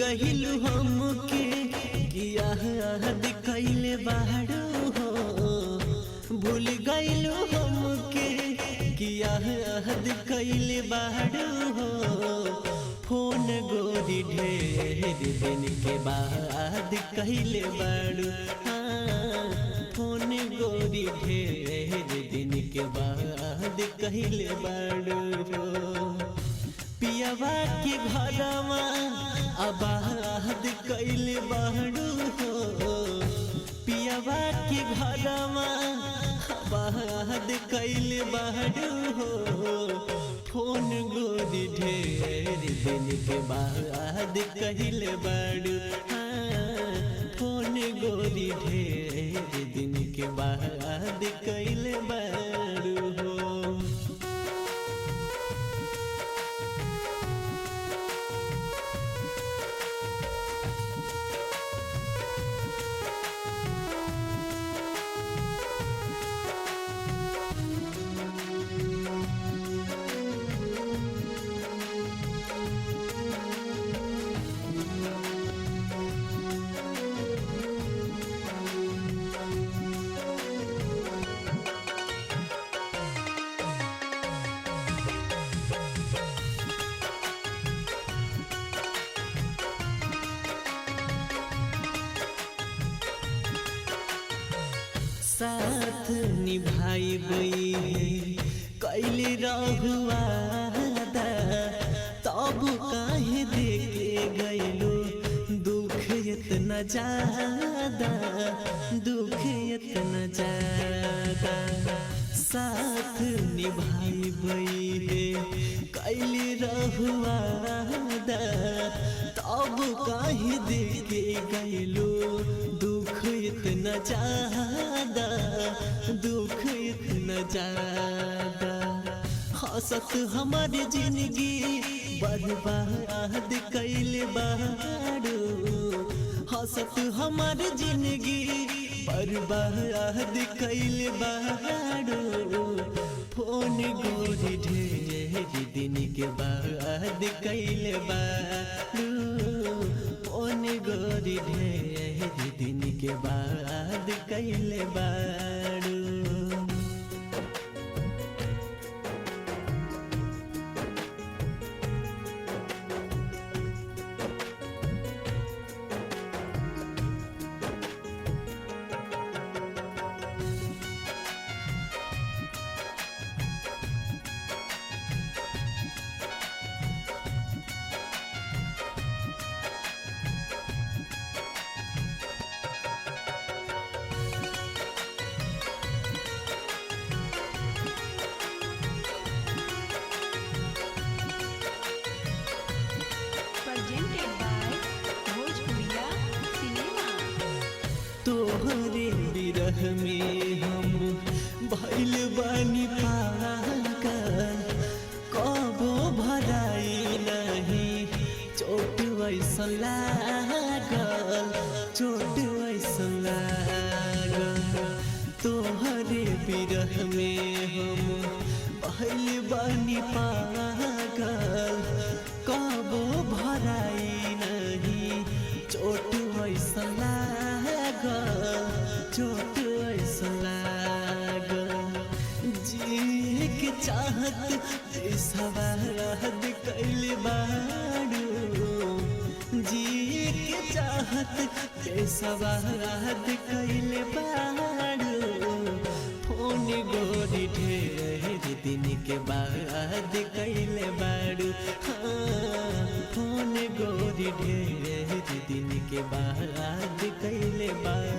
गहिलु हमके किया हद कैले बाड़ू हो, भूल गइलु हमके किया हद कैले बाड़ू हो। फोन गोरी ढेर दिन के बाद कैले बाड़ू, हाँ फोन गोरी ढेर दिन के बाद कैले बाड़ू हो। पियवा के घरवा आबाद कैले बाड़ू हो, पियवा के घरवा आबाद कैले बाड़ू हो। फोन गोरी ढेर दिन के बाद कैले बाड़ू, हाँ फोन गोरी ढेर दिन के बाद कैले बाड़ू हो। साथ निभाई कैले रहुआ तब काहे देके गइलो दुख इतना ज्यादा, दुख इतना ज्यादा। साथ निभाई कैले रहुआ तब काहे देके गइलो दुख इतना ज्यादा, दुख इतना ज्यादा। हंसत हमारी जिंदगी बर्बाद कैले बाड़ू, हंसत हमारी जिंदगी बर्बाद कैले बाड़ू। फोन गोरी ढेर दिन के बाद कैले बाड़ू, फोन गोरी ढेर दिन के बाद कैले बाड़ू। तोहरे बिरह में हम भइल बानी पागल, कबो भराई नहीं चोट ऐसन लागल, चोट ऐसन लागल। तोहरे बिरह में हम भइल बानी पागल, कबो भराई नहीं चोट ऐसन लागल, चोट ऐसन लागल। जी के चाहत सवाद कैले बाड़ू, जी के चाहत सवाद कैले बाड़ू। फोन गोरी ढेर दिन के बाद कैले बाड़ू, हाँ फोन गोरी ढेर दिन के बाद कैले बाड़ू।